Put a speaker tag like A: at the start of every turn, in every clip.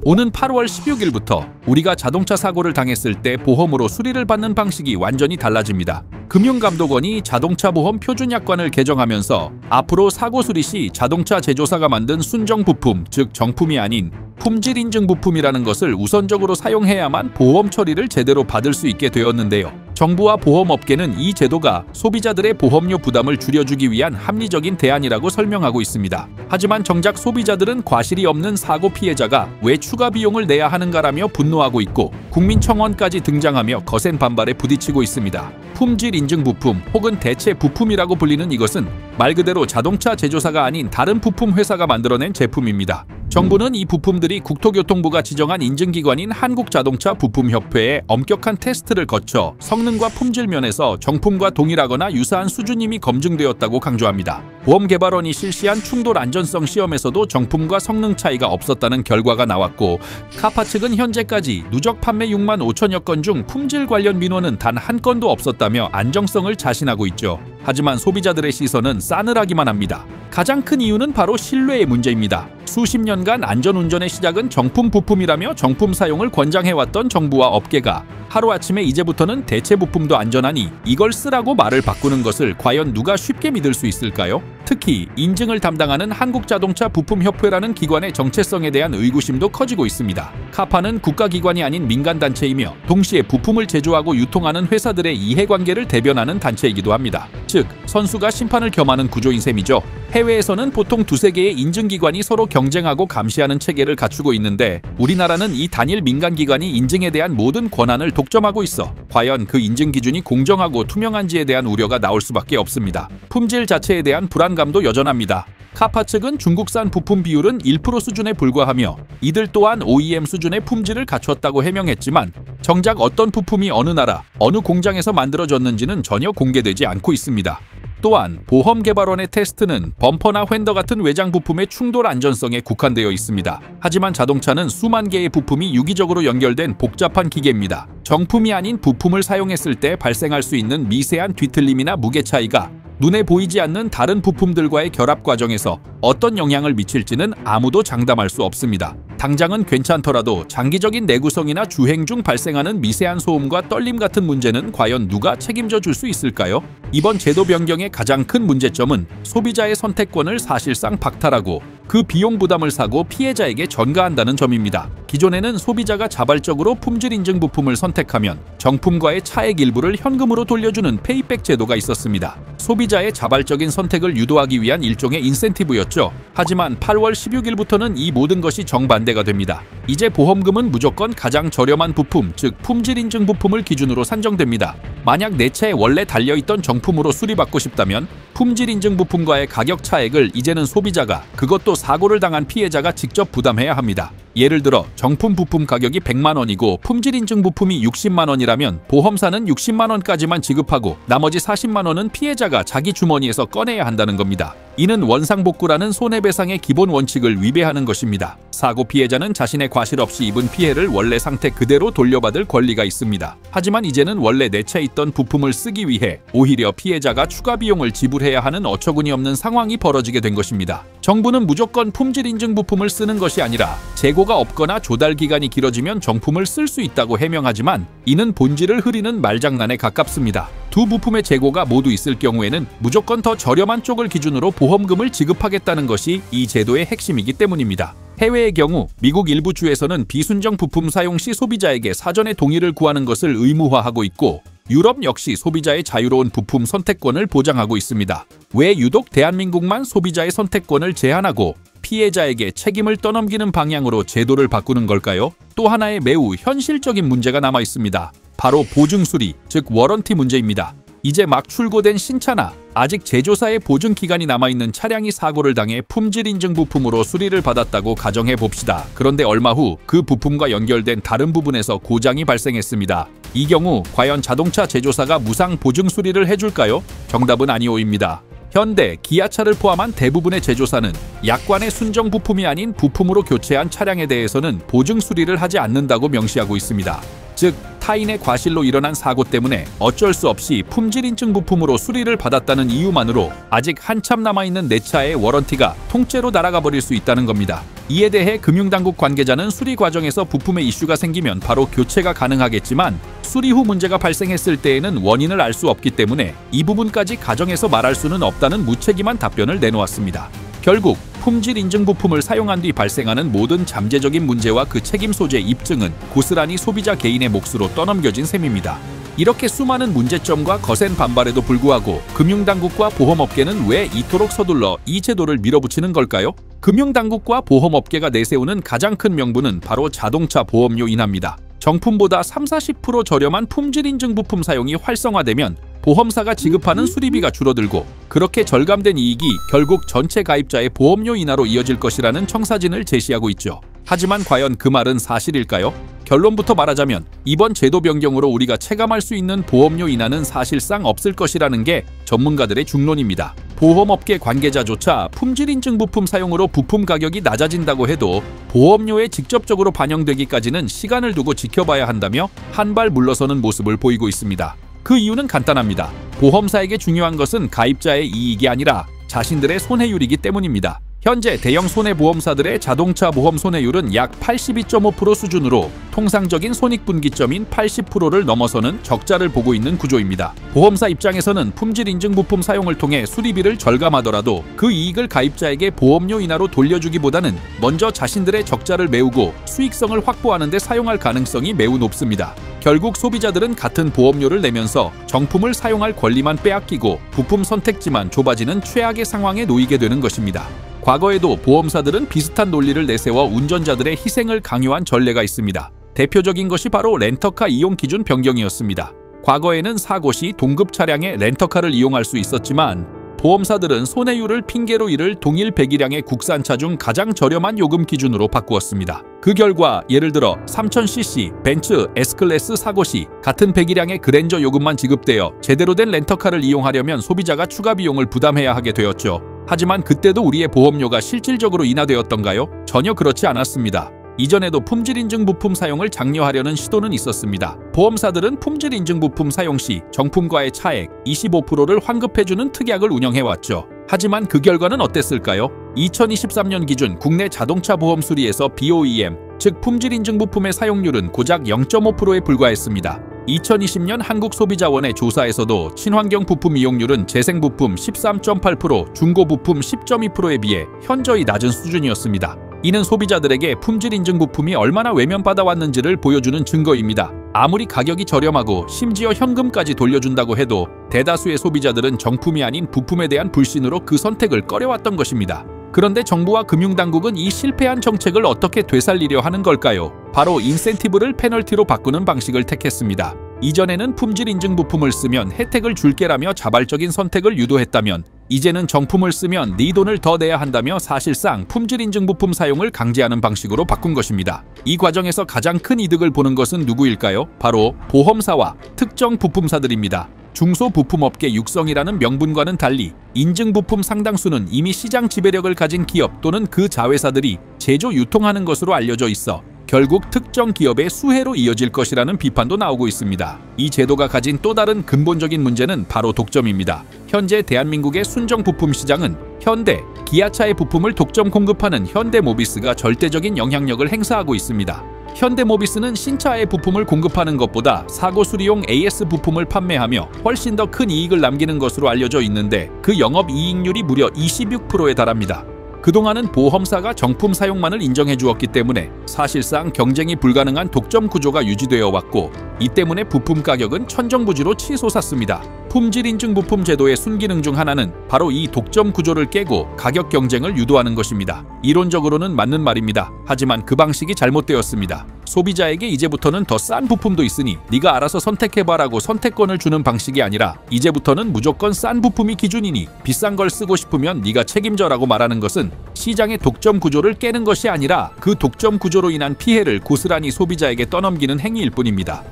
A: 오는 8월 16일부터 우리가 자동차 사고를 당했을 때 보험으로 수리를 받는 방식이 완전히 달라집니다. 금융감독원이 자동차 보험 표준약관을 개정하면서 앞으로 사고 수리 시 자동차 제조사가 만든 순정 부품, 즉 정품이 아닌 품질 인증 부품이라는 것을 우선적으로 사용해야만 보험 처리를 제대로 받을 수 있게 되었는데요. 정부와 보험업계는 이 제도가 소비자들의 보험료 부담을 줄여주기 위한 합리적인 대안이라고 설명하고 있습니다. 하지만 정작 소비자들은 과실이 없는 사고 피해자가 왜 추가 비용을 내야 하는가라며 분노하고 있고 국민청원까지 등장하며 거센 반발에 부딪히고 있습니다. 품질 인증 부품 혹은 대체 부품이라고 불리는 이것은 말 그대로 자동차 제조사가 아닌 다른 부품 회사가 만들어낸 제품입니다. 정부는 이 부품들이 국토교통부가 지정한 인증기관인 한국자동차부품협회에 엄격한 테스트를 거쳐 성능과 품질 면에서 정품과 동일하거나 유사한 수준임이 검증되었다고 강조합니다. 보험개발원이 실시한 충돌 안전성 시험에서도 정품과 성능 차이가 없었다는 결과가 나왔고, 카파 측은 현재까지 누적 판매 6만 5천여 건 중 품질 관련 민원은 단 한 건도 없었다며 안정성을 자신하고 있죠. 하지만 소비자들의 시선은 싸늘하기만 합니다. 가장 큰 이유는 바로 신뢰의 문제입니다. 수십 년간 안전운전의 시작은 정품 부품이라며 정품 사용을 권장해왔던 정부와 업계가 하루아침에 이제부터는 대체 부품도 안전하니 이걸 쓰라고 말을 바꾸는 것을 과연 누가 쉽게 믿을 수 있을까요? 특히 인증을 담당하는 한국자동차부품협회라는 기관의 정체성에 대한 의구심도 커지고 있습니다. 카파는 국가기관이 아닌 민간단체이며 동시에 부품을 제조하고 유통하는 회사들의 이해관계를 대변하는 단체이기도 합니다. 즉, 선수가 심판을 겸하는 구조인 셈이죠. 해외에서는 보통 두세 개의 인증기관이 서로 경쟁하고 감시하는 체계를 갖추고 있는데, 우리나라는 이 단일 민간기관이 인증에 대한 모든 권한을 독점하고 있어 과연 그 인증 기준이 공정하고 투명한지에 대한 우려가 나올 수밖에 없습니다. 품질 자체에 대한 불안감도 여전합니다. 카파 측은 중국산 부품 비율은 1% 수준에 불과하며 이들 또한 OEM 수준의 품질을 갖췄다고 해명했지만 정작 어떤 부품이 어느 나라, 어느 공장에서 만들어졌는지는 전혀 공개되지 않고 있습니다. 또한 보험개발원의 테스트는 범퍼나 휀더 같은 외장 부품의 충돌 안전성에 국한되어 있습니다. 하지만 자동차는 수만 개의 부품이 유기적으로 연결된 복잡한 기계입니다. 정품이 아닌 부품을 사용했을 때 발생할 수 있는 미세한 뒤틀림이나 무게 차이가 눈에 보이지 않는 다른 부품들과의 결합 과정에서 어떤 영향을 미칠지는 아무도 장담할 수 없습니다. 당장은 괜찮더라도 장기적인 내구성이나 주행 중 발생하는 미세한 소음과 떨림 같은 문제는 과연 누가 책임져 줄 수 있을까요? 이번 제도 변경의 가장 큰 문제점은 소비자의 선택권을 사실상 박탈하고 그 비용 부담을 사고 피해자에게 전가한다는 점입니다. 기존에는 소비자가 자발적으로 품질 인증 부품을 선택하면 정품과의 차액 일부를 현금으로 돌려주는 페이백 제도가 있었습니다. 소비자의 자발적인 선택을 유도하기 위한 일종의 인센티브였죠. 하지만 8월 16일부터는 이 모든 것이 정반대가 됩니다. 이제 보험금은 무조건 가장 저렴한 부품, 즉 품질 인증 부품을 기준으로 산정됩니다. 만약 내 차에 원래 달려있던 정품으로 수리받고 싶다면 품질 인증 부품과의 가격 차액을 이제는 소비자가, 그것도 사고를 당한 피해자가 직접 부담해야 합니다. 예를 들어 정품 부품 가격이 100만 원이고 품질 인증 부품이 60만 원이라면 보험사는 60만 원까지만 지급하고 나머지 40만 원은 피해자가 자기 주머니에서 꺼내야 한다는 겁니다. 이는 원상복구라는 손해배상의 기본 원칙을 위배하는 것입니다. 사고 피해자는 자신의 과실 없이 입은 피해를 원래 상태 그대로 돌려받을 권리가 있습니다. 하지만 이제는 원래 내 차에 있던 부품을 쓰기 위해 오히려 피해자가 추가 비용을 지불해야 하는 어처구니 없는 상황이 벌어지게 된 것입니다. 정부는 무조건 품질 인증 부품을 쓰는 것이 아니라 재고가 없거나 조달 기간이 길어지면 정품을 쓸 수 있다고 해명하지만 이는 본질을 흐리는 말장난에 가깝습니다. 두 부품의 재고가 모두 있을 경우에는 무조건 더 저렴한 쪽을 기준으로 보험금을 지급하겠다는 것이 이 제도의 핵심이기 때문입니다. 해외의 경우 미국 일부 주에서는 비순정 부품 사용 시 소비자에게 사전에 동의를 구하는 것을 의무화하고 있고, 유럽 역시 소비자의 자유로운 부품 선택권을 보장하고 있습니다. 왜 유독 대한민국만 소비자의 선택권을 제한하고 피해자에게 책임을 떠넘기는 방향으로 제도를 바꾸는 걸까요? 또 하나의 매우 현실적인 문제가 남아 있습니다. 바로 보증수리, 즉 워런티 문제입니다. 이제 막 출고된 신차나 아직 제조사의 보증 기간이 남아있는 차량이 사고를 당해 품질 인증 부품으로 수리를 받았다고 가정해 봅시다. 그런데 얼마 후 그 부품과 연결된 다른 부분에서 고장이 발생했습니다. 이 경우 과연 자동차 제조사가 무상 보증 수리를 해줄까요? 정답은 아니오입니다. 현대, 기아차를 포함한 대부분의 제조사는 약관의 순정 부품이 아닌 부품으로 교체한 차량에 대해서는 보증 수리를 하지 않는다고 명시하고 있습니다. 즉, 타인의 과실로 일어난 사고 때문에 어쩔 수 없이 품질 인증 부품으로 수리를 받았다는 이유만으로 아직 한참 남아있는 내 차의 워런티가 통째로 날아가 버릴 수 있다는 겁니다. 이에 대해 금융당국 관계자는 수리 과정에서 부품에 이슈가 생기면 바로 교체가 가능하겠지만 수리 후 문제가 발생했을 때에는 원인을 알 수 없기 때문에 이 부분까지 가정해서 말할 수는 없다는 무책임한 답변을 내놓았습니다. 결국 품질 인증 부품을 사용한 뒤 발생하는 모든 잠재적인 문제와 그 책임 소재 입증은 고스란히 소비자 개인의 몫으로 떠넘겨진 셈입니다. 이렇게 수많은 문제점과 거센 반발에도 불구하고 금융당국과 보험업계는 왜 이토록 서둘러 이 제도를 밀어붙이는 걸까요? 금융당국과 보험업계가 내세우는 가장 큰 명분은 바로 자동차 보험료 인하입니다. 정품보다 30~40% 저렴한 품질 인증 부품 사용이 활성화되면 보험사가 지급하는 수리비가 줄어들고 그렇게 절감된 이익이 결국 전체 가입자의 보험료 인하로 이어질 것이라는 청사진을 제시하고 있죠. 하지만 과연 그 말은 사실일까요? 결론부터 말하자면 이번 제도 변경으로 우리가 체감할 수 있는 보험료 인하는 사실상 없을 것이라는 게 전문가들의 중론입니다. 보험업계 관계자조차 품질 인증 부품 사용으로 부품 가격이 낮아진다고 해도 보험료에 직접적으로 반영되기까지는 시간을 두고 지켜봐야 한다며 한 발 물러서는 모습을 보이고 있습니다. 그 이유는 간단합니다. 보험사에게 중요한 것은 가입자의 이익이 아니라 자신들의 손해율이기 때문입니다. 현재 대형 손해보험사들의 자동차 보험 손해율은 약 82.5% 수준으로 통상적인 손익분기점인 80%를 넘어서는 적자를 보고 있는 구조입니다. 보험사 입장에서는 품질 인증 부품 사용을 통해 수리비를 절감하더라도 그 이익을 가입자에게 보험료 인하로 돌려주기보다는 먼저 자신들의 적자를 메우고 수익성을 확보하는 데 사용할 가능성이 매우 높습니다. 결국 소비자들은 같은 보험료를 내면서 정품을 사용할 권리만 빼앗기고 부품 선택지만 좁아지는 최악의 상황에 놓이게 되는 것입니다. 과거에도 보험사들은 비슷한 논리를 내세워 운전자들의 희생을 강요한 전례가 있습니다. 대표적인 것이 바로 렌터카 이용 기준 변경이었습니다. 과거에는 사고 시 동급 차량의 렌터카를 이용할 수 있었지만 보험사들은 손해율을 핑계로 이를 동일 배기량의 국산차 중 가장 저렴한 요금 기준으로 바꾸었습니다. 그 결과 예를 들어 3000cc 벤츠 S클래스 사고 시 같은 배기량의 그랜저 요금만 지급되어 제대로 된 렌터카를 이용하려면 소비자가 추가 비용을 부담해야 하게 되었죠. 하지만 그때도 우리의 보험료가 실질적으로 인하되었던가요? 전혀 그렇지 않았습니다. 이전에도 품질 인증 부품 사용을 장려하려는 시도는 있었습니다. 보험사들은 품질 인증 부품 사용 시 정품과의 차액 25%를 환급해주는 특약을 운영해왔죠. 하지만 그 결과는 어땠을까요? 2023년 기준 국내 자동차 보험 수리에서 BOEM, 즉 품질 인증 부품의 사용률은 고작 0.5%에 불과했습니다. 2020년 한국소비자원의 조사에서도 친환경 부품 이용률은 재생 부품 13.8%, 중고 부품 10.2%에 비해 현저히 낮은 수준이었습니다. 이는 소비자들에게 품질 인증 부품이 얼마나 외면받아왔는지를 보여주는 증거입니다. 아무리 가격이 저렴하고 심지어 현금까지 돌려준다고 해도 대다수의 소비자들은 정품이 아닌 부품에 대한 불신으로 그 선택을 꺼려왔던 것입니다. 그런데 정부와 금융당국은 이 실패한 정책을 어떻게 되살리려 하는 걸까요? 바로 인센티브를 페널티로 바꾸는 방식을 택했습니다. 이전에는 품질 인증 부품을 쓰면 혜택을 줄게라며 자발적인 선택을 유도했다면 이제는 정품을 쓰면 네 돈을 더 내야 한다며 사실상 품질 인증 부품 사용을 강제하는 방식으로 바꾼 것입니다. 이 과정에서 가장 큰 이득을 보는 것은 누구일까요? 바로 보험사와 특정 부품사들입니다. 중소부품업계 육성이라는 명분과는 달리 인증 부품 상당수는 이미 시장 지배력을 가진 기업 또는 그 자회사들이 제조 유통하는 것으로 알려져 있어 결국 특정 기업의 수혜로 이어질 것이라는 비판도 나오고 있습니다. 이 제도가 가진 또 다른 근본적인 문제는 바로 독점입니다. 현재 대한민국의 순정 부품 시장은 현대, 기아차의 부품을 독점 공급하는 현대모비스가 절대적인 영향력을 행사하고 있습니다. 현대모비스는 신차의 부품을 공급하는 것보다 사고 수리용 AS 부품을 판매하며 훨씬 더 큰 이익을 남기는 것으로 알려져 있는데 그 영업이익률이 무려 26%에 달합니다. 그동안은 보험사가 정품 사용만을 인정해 주었기 때문에 사실상 경쟁이 불가능한 독점 구조가 유지되어 왔고 이 때문에 부품 가격은 천정부지로 치솟았습니다. 품질 인증 부품 제도의 순기능 중 하나는 바로 이 독점 구조를 깨고 가격 경쟁을 유도하는 것입니다. 이론적으로는 맞는 말입니다. 하지만 그 방식이 잘못되었습니다. 소비자에게 이제부터는 더 싼 부품도 있으니 네가 알아서 선택해봐라고 선택권을 주는 방식이 아니라 이제부터는 무조건 싼 부품이 기준이니 비싼 걸 쓰고 싶으면 네가 책임져라고 말하는 것은 시장의 독점 구조를 깨는 것이 아니라 그 독점 구조로 인한 피해를 고스란히 소비자에게 떠넘기는 행위일 뿐입니다.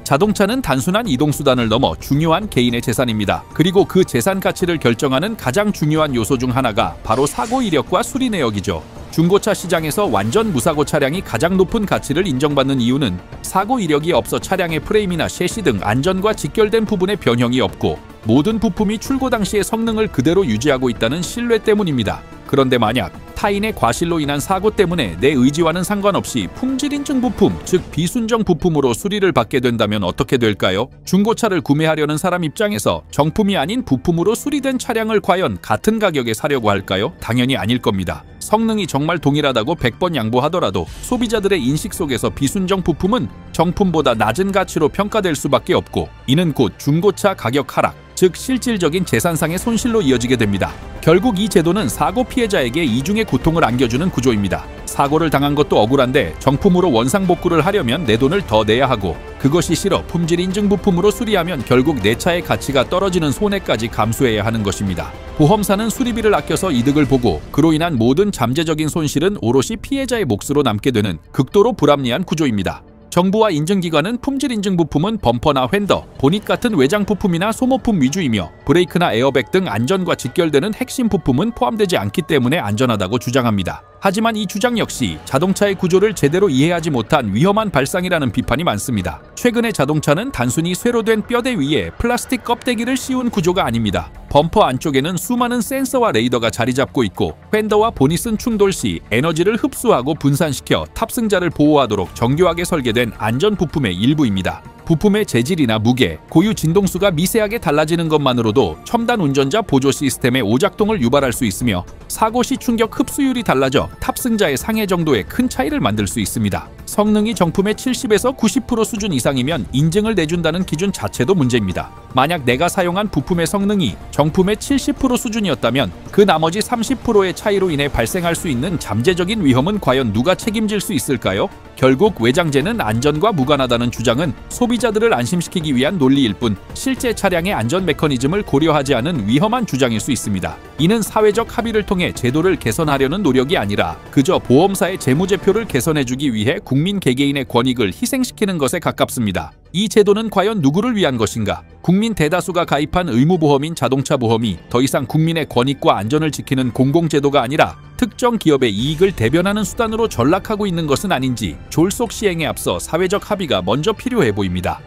A: 자동차는 단순한 이동수단을 넘어 중요한 개인의 재산입니다. 그리고 그 재산 가치를 결정하는 가장 중요한 요소 중 하나가 바로 사고 이력과 수리 내역이죠. 중고차 시장에서 완전 무사고 차량이 가장 높은 가치를 인정받는 이유는 사고 이력이 없어 차량의 프레임이나 셰시 등 안전과 직결된 부분에 변형이 없고 모든 부품이 출고 당시의 성능을 그대로 유지하고 있다는 신뢰 때문입니다. 그런데 만약 타인의 과실로 인한 사고 때문에 내 의지와는 상관없이 품질 인증 부품, 즉 비순정 부품으로 수리를 받게 된다면 어떻게 될까요? 중고차를 구매하려는 사람 입장에서 정품이 아닌 부품으로 수리된 차량을 과연 같은 가격에 사려고 할까요? 당연히 아닐 겁니다. 성능이 정말 동일하다고 100번 양보하더라도 소비자들의 인식 속에서 비순정 부품은 정품보다 낮은 가치로 평가될 수밖에 없고, 이는 곧 중고차 가격 하락, 즉 실질적인 재산상의 손실로 이어지게 됩니다. 결국 이 제도는 사고 피해자에게 이중의 고통을 안겨주는 구조입니다. 사고를 당한 것도 억울한데 정품으로 원상복구를 하려면 내 돈을 더 내야 하고, 그것이 싫어 품질 인증 부품으로 수리하면 결국 내 차의 가치가 떨어지는 손해까지 감수해야 하는 것입니다. 보험사는 수리비를 아껴서 이득을 보고 그로 인한 모든 잠재적인 손실은 오롯이 피해자의 몫으로 남게 되는 극도로 불합리한 구조입니다. 정부와 인증기관은 품질 인증 부품은 범퍼나 휀더, 보닛 같은 외장 부품이나 소모품 위주이며 브레이크나 에어백 등 안전과 직결되는 핵심 부품은 포함되지 않기 때문에 안전하다고 주장합니다. 하지만 이 주장 역시 자동차의 구조를 제대로 이해하지 못한 위험한 발상이라는 비판이 많습니다. 최근의 자동차는 단순히 쇠로 된 뼈대 위에 플라스틱 껍데기를 씌운 구조가 아닙니다. 범퍼 안쪽에는 수많은 센서와 레이더가 자리 잡고 있고, 휀더와 보닛은 충돌 시 에너지를 흡수하고 분산시켜 탑승자를 보호하도록 정교하게 설계된 안전 부품의 일부입니다. 부품의 재질이나 무게, 고유 진동수가 미세하게 달라지는 것만으로도 첨단 운전자 보조 시스템의 오작동을 유발할 수 있으며, 사고 시 충격 흡수율이 달라져 탑승자의 상해 정도의 큰 차이를 만들 수 있습니다. 성능이 정품의 70에서 90% 수준 이상이면 인증을 내준다는 기준 자체도 문제입니다. 만약 내가 사용한 부품의 성능이 정품의 70% 수준이었다면 그 나머지 30%의 차이로 인해 발생할 수 있는 잠재적인 위험은 과연 누가 책임질 수 있을까요? 결국 외장재는 안전과 무관하다는 주장은 소비자들을 안심시키기 위한 논리일 뿐, 실제 차량의 안전 메커니즘을 고려하지 않은 위험한 주장일 수 있습니다. 이는 사회적 합의를 통해 제도를 개선하려는 노력이 아니라 그저 보험사의 재무제표를 개선해주기 위해 국민 개개인의 권익을 희생시키는 것에 가깝습니다. 이 제도는 과연 누구를 위한 것인가? 국민 대다수가 가입한 의무보험인 자동차 보험이 더 이상 국민의 권익과 안전을 지키는 공공제도가 아니라 특정 기업의 이익을 대변하는 수단으로 전락하고 있는 것은 아닌지 졸속 시행에 앞서 사회적 합의가 먼저 필요해 보입니다.